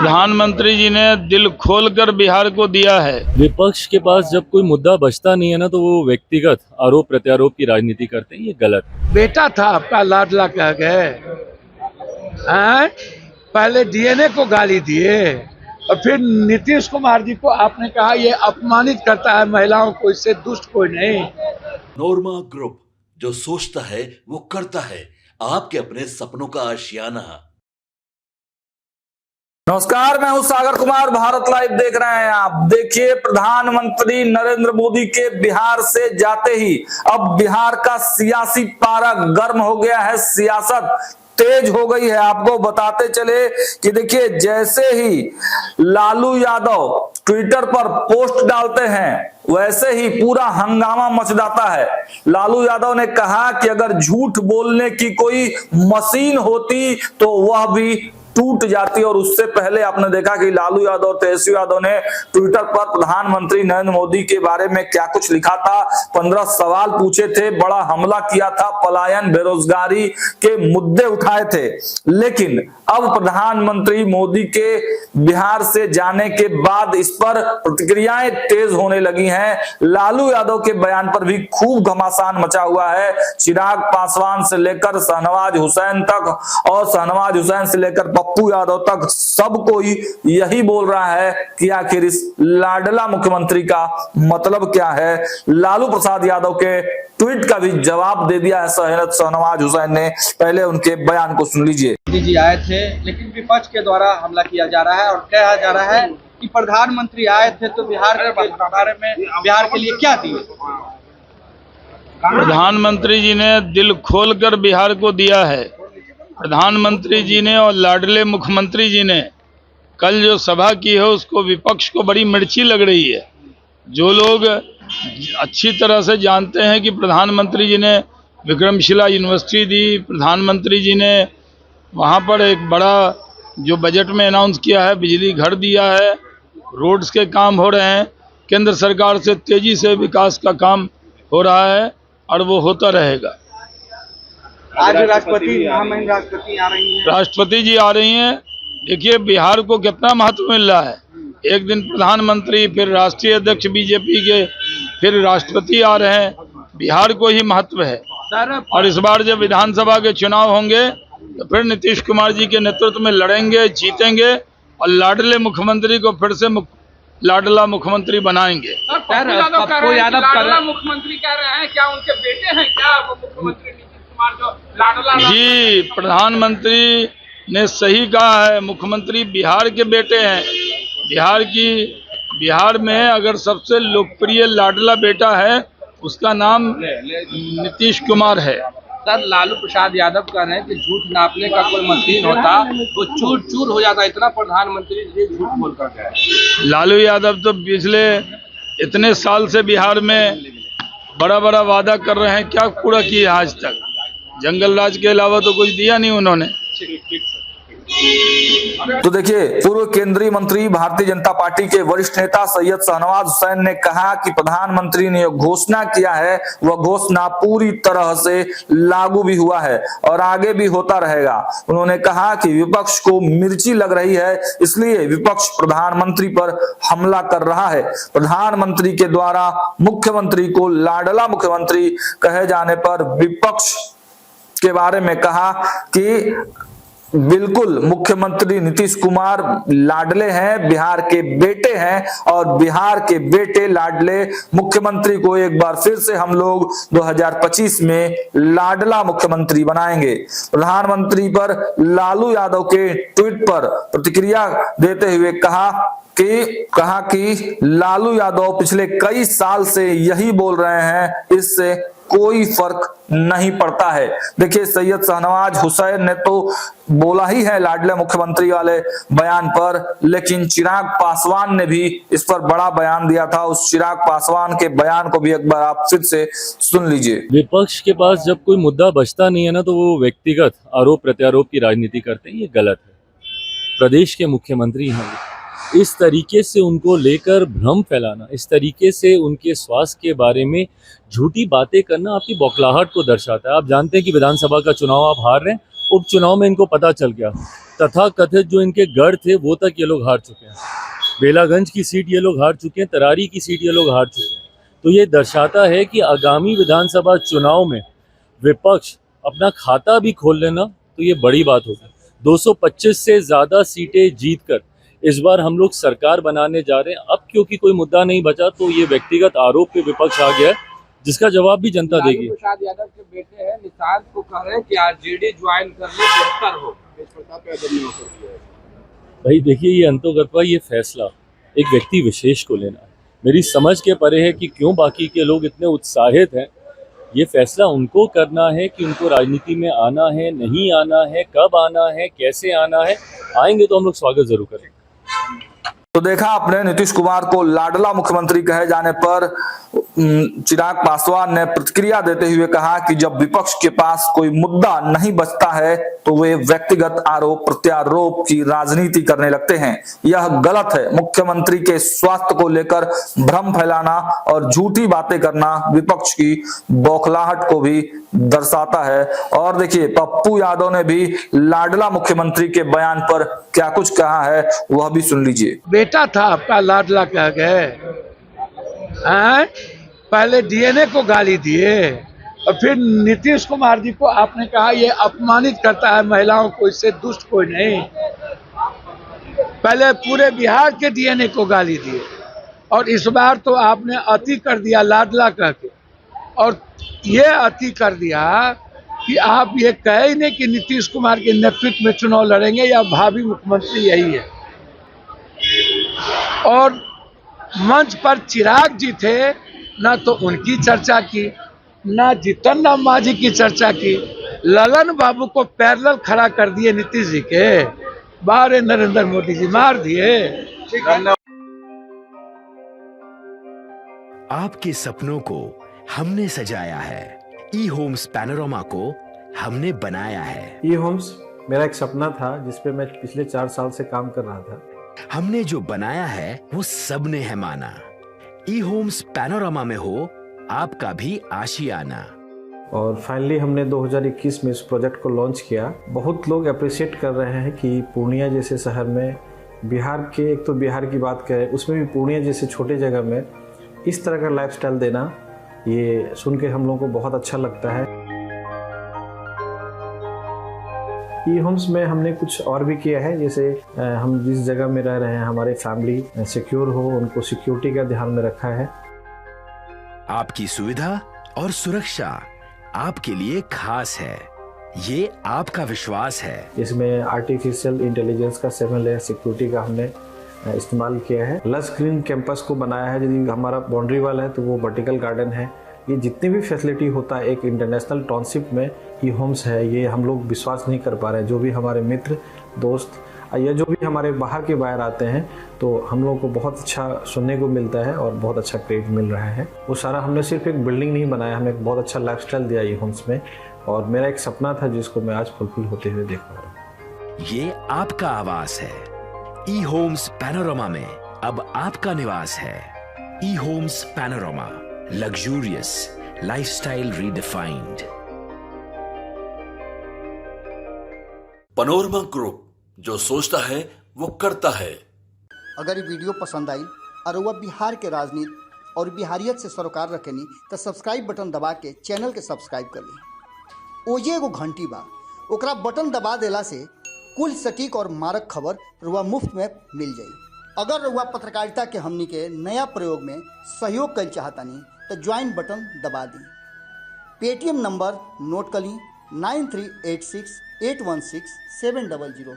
प्रधानमंत्री जी ने दिल खोलकर बिहार को दिया है। विपक्ष के पास जब कोई मुद्दा बचता नहीं है ना, तो वो व्यक्तिगत आरोप प्रत्यारोप की राजनीति करते हैं। ये गलत है। बेटा था आपका लाडला कह गए, पहले डीएनए को गाली दिए और फिर नीतीश कुमार जी को आपने कहा ये अपमानित करता है महिलाओं को, इससे दुष्ट कोई नहीं। नोरमा ग्रुप, जो सोचता है वो करता है। आपके अपने सपनों का आशियाना। नमस्कार, मैं हूं सागर कुमार। भारत लाइव देख रहे हैं आप। देखिए, प्रधानमंत्री नरेंद्र मोदी के बिहार से जाते ही अब बिहार का सियासी पारा गर्म हो गया है, सियासत तेज हो गई है। आपको बताते चले कि देखिए, जैसे ही लालू यादव ट्विटर पर पोस्ट डालते हैं वैसे ही पूरा हंगामा मच जाता है। लालू यादव ने कहा कि अगर झूठ बोलने की कोई मशीन होती तो वह भी टूट जाती। और उससे पहले आपने देखा कि लालू यादव और तेजस्वी यादव ने ट्विटर पर प्रधानमंत्री नरेंद्र मोदी के बारे में क्या कुछ लिखा था, 15 सवाल पूछे थे, बड़ा हमला किया था, पलायन, बेरोजगारी के मुद्दे उठाए थे। लेकिन अब प्रधानमंत्री मोदी के बिहार से जाने के बाद इस पर प्रतिक्रियाएं तेज होने लगी हैं। लालू यादव के बयान पर भी खूब घमासान मचा हुआ है। चिराग पासवान से लेकर शाहनवाज हुसैन तक और शाहनवाज हुसैन से लेकर पप्पू यादव तक सब कोई यही बोल रहा है कि आखिर इस लाडला मुख्यमंत्री का मतलब क्या है। लालू प्रसाद यादव के ट्वीट का भी जवाब दे दिया है शाहनवाज हुसैन ने। पहले उनके बयान को सुन लीजिए। मोदी जी आए थे, लेकिन विपक्ष के द्वारा हमला किया जा रहा है और कहा जा रहा है कि प्रधानमंत्री आए थे तो बिहार के बारे में, बिहार के लिए क्या दिए। प्रधानमंत्री जी ने दिल खोलकर बिहार को दिया है। प्रधानमंत्री जी ने और लाडले मुख्यमंत्री जी ने कल जो सभा की है उसको विपक्ष को बड़ी मिर्ची लग रही है। जो लोग अच्छी तरह से जानते हैं कि प्रधानमंत्री जी ने विक्रमशिला यूनिवर्सिटी दी, प्रधानमंत्री जी ने वहाँ पर एक बड़ा जो बजट में अनाउंस किया है, बिजली घर दिया है, रोड्स के काम हो रहे हैं, केंद्र सरकार से तेजी से विकास का काम हो रहा है और वो होता रहेगा। आज राष्ट्रपति आ रही हैं। राष्ट्रपति जी आ रही हैं। देखिए, बिहार को कितना महत्व मिल रहा है। एक दिन प्रधानमंत्री, फिर राष्ट्रीय अध्यक्ष बीजेपी के, फिर राष्ट्रपति आ रहे हैं। बिहार को ही महत्व है। और इस बार जब विधानसभा के चुनाव होंगे तो फिर नीतीश कुमार जी के नेतृत्व में लड़ेंगे, जीतेंगे और लाडले मुख्यमंत्री को फिर से लाडला मुख्यमंत्री बनाएंगे। पप्पू यादव मुख्यमंत्री कह रहे हैं, क्या उनके बेटे हैं क्या वो मुख्यमंत्री नीतीश कुमार जो लाडला? जी, प्रधानमंत्री ने सही कहा है, मुख्यमंत्री बिहार के बेटे हैं। बिहार में अगर सबसे लोकप्रिय लाडला बेटा है उसका नाम नीतीश कुमार है। सर, लालू प्रसाद यादव कह रहे हैं कि झूठ नापने का कोई मशीन होता वो चूर चूर हो जाता, इतना प्रधानमंत्री जी झूठ बोल कर गए। लालू यादव तो पिछले इतने साल से बिहार में बड़ा बड़ा वादा कर रहे हैं, क्या पूरा किया आज तक? जंगल राज के अलावा तो कुछ दिया नहीं उन्होंने। तो देखिए, पूर्व केंद्रीय मंत्री भारतीय जनता पार्टी के वरिष्ठ नेता सैयद शाहनवाज हुसैन ने कहा कि प्रधानमंत्री ने घोषणा किया है वह घोषणा पूरी तरह से लागू भी हुआ है और आगे भी होता रहेगा। उन्होंने कहा कि विपक्ष को मिर्ची लग रही है, इसलिए विपक्ष प्रधानमंत्री पर हमला कर रहा है। प्रधानमंत्री के द्वारा मुख्यमंत्री को लाडला मुख्यमंत्री कहे जाने पर विपक्ष के बारे में कहा कि बिल्कुल मुख्यमंत्री नीतीश कुमार लाडले हैं, बिहार के बेटे हैं और बिहार के बेटे लाडले मुख्यमंत्री को एक बार फिर से हम लोग 2025 में लाडला मुख्यमंत्री बनाएंगे। प्रधानमंत्री पर लालू यादव के ट्वीट पर प्रतिक्रिया देते हुए कहा कि लालू यादव पिछले कई साल से यही बोल रहे हैं, इससे कोई फर्क नहीं पड़ता है। देखिए, सैयद शाहनवाज हुसैन ने तो बोला ही है लाडले मुख्यमंत्री वाले बयान पर, लेकिन चिराग पासवान ने भी इस पर बड़ा बयान दिया था। उस चिराग पासवान के बयान को भी एक बार आप फिर से सुन लीजिए। विपक्ष के पास जब कोई मुद्दा बचता नहीं है ना, तो वो व्यक्तिगत आरोप प्रत्यारोप की राजनीति करते हैं। ये गलत है। प्रदेश के मुख्यमंत्री हैं, इस तरीके से उनको लेकर भ्रम फैलाना, इस तरीके से उनके स्वास्थ्य के बारे में झूठी बातें करना आपकी बौखलाहट को दर्शाता है। आप जानते हैं कि विधानसभा का चुनाव आप हार रहे हैं उपचुनाव में इनको पता चल गया, तथाकथित जो इनके गढ़ थे वो तक ये लोग हार चुके हैं। बेलागंज की सीट ये लोग हार चुके हैं, तरारी की सीट ये लोग हार चुके हैं। तो ये दर्शाता है कि आगामी विधानसभा चुनाव में विपक्ष अपना खाता भी खोल लेना तो ये बड़ी बात होगी। 225 से ज़्यादा सीटें जीतकर इस बार हम लोग सरकार बनाने जा रहे हैं। अब क्योंकि कोई मुद्दा नहीं बचा तो ये व्यक्तिगत आरोप पे विपक्ष आ गया है, जिसका जवाब भी जनता देगी। प्रसाद यादव के बेटे हैं निशांत को कह रहे हैं कि आरजेडी ज्वाइन कर ले बेहतर हो। भाई देखिए, ये अंतोगत्वा ये फैसला एक व्यक्ति विशेष को लेना है, मेरी समझ के परे है कि क्यों बाकी के लोग इतने उत्साहित हैं। ये फैसला उनको करना है कि उनको राजनीति में आना है, नहीं आना है, कब आना है, कैसे आना है। आएंगे तो हम लोग स्वागत जरूर करेंगे। तो देखा आपने, नीतीश कुमार को लाडला मुख्यमंत्री कहे जाने पर चिराग पासवान ने प्रतिक्रिया देते हुए कहा कि जब विपक्ष के पास कोई मुद्दा नहीं बचता है तो वे व्यक्तिगत आरोप प्रत्यारोप की राजनीति करने लगते हैं। यह गलत है। मुख्यमंत्री के स्वास्थ्य को लेकर भ्रम फैलाना और झूठी बातें करना विपक्ष की बौखलाहट को भी दर्शाता है। और देखिए, पप्पू यादव ने भी लाडला मुख्यमंत्री के बयान पर क्या कुछ कहा है वह भी सुन लीजिए। बेटा था आपका लाडला कह गए, पहले डीएनए को गाली दिए और फिर नीतीश कुमार जी को आपने कहा ये अपमानित करता है महिलाओं को, इससे दुष्ट कोई नहीं। पहले पूरे बिहार के डीएनए को गाली दिए और इस बार तो आपने अति कर दिया लाडला कह के, और ये अति कर दिया कि आप ये कहे ही नहीं कि नीतीश कुमार के नेतृत्व में चुनाव लड़ेंगे या भावी मुख्यमंत्री यही है। और मंच पर चिराग जी थे, ना तो उनकी चर्चा की, ना जीतन राम मांझी की चर्चा की। ललन बाबू को पैरेलल खड़ा कर दिए नीतीश जी के, बारे नरेंद्र मोदी जी मार दिए। आपके सपनों को हमने सजाया है, ई होम्स पैनोरामा को हमने बनाया है। ई होम्स मेरा एक सपना था जिसपे मैं पिछले 4 साल से काम कर रहा था। हमने जो बनाया है वो सबने है माना। ई होम्स पैनोरामा में हो आपका भी आशियाना। और फाइनली हमने 2021 में इस प्रोजेक्ट को लॉन्च किया। बहुत लोग अप्रिशिएट कर रहे हैं कि पूर्णिया जैसे शहर में, बिहार के, एक तो बिहार की बात करें उसमें भी पूर्णिया जैसे छोटे जगह में इस तरह का लाइफस्टाइल देना, ये सुन के हम लोगों को बहुत अच्छा लगता है। ई होम्स में हमने कुछ और भी किया है, जैसे हम जिस जगह में रह रहे हैं हमारे फैमिली सिक्योर हो, उनको सिक्योरिटी का ध्यान में रखा है। आपकी सुविधा और सुरक्षा आपके लिए खास है, ये आपका विश्वास है। इसमें आर्टिफिशियल इंटेलिजेंस का 7 लेयर सिक्योरिटी का हमने इस्तेमाल किया है। लस ग्रीन कैंपस को बनाया है। यदि हमारा बाउंड्री वाल है तो वो वर्टिकल गार्डन है। ये जितनी भी फैसिलिटी होता है एक इंटरनेशनल टाउनशिप में ई होम्स है, ये हम लोग विश्वास नहीं कर पा रहे हैं। जो भी हमारे मित्र दोस्त या जो भी हमारे बाहर के बाहर आते हैं तो हम लोगों को बहुत अच्छा सुनने को मिलता है और बहुत अच्छा क्रेडिट मिल रहा है। वो सारा हमने सिर्फ एक बिल्डिंग नहीं बनाया, हमें एक बहुत अच्छा लाइफस्टाइल दिया ई होम्स में, और मेरा एक सपना था जिसको मैं आज फुलफिल होते हुए देख पा रहा हूँ। ये आपका आवास है। ई होम्स पैनोरामा में अब आपका निवास है। E Homes Panorama, luxurious lifestyle redefined. Panorama Group, जो सोचता है वो करता है। अगर ये वीडियो पसंद आई और वह बिहार के राजनीति और बिहारियत से सरोकार रखेनी तो सब्सक्राइब बटन दबा के चैनल के सब्सक्राइब कर ली। ओजे एगो घंटी बा, ओकरा बटन दबा देला से कुल सटीक और मारक खबर रुआ मुफ्त में मिल जाई। अगर रुआ पत्रकारिता के हमनी के नया प्रयोग में सहयोग कर चाहतानी तो ज्वाइन बटन दबा दी। पेटीएम नंबर नोट कर ली 9386816700।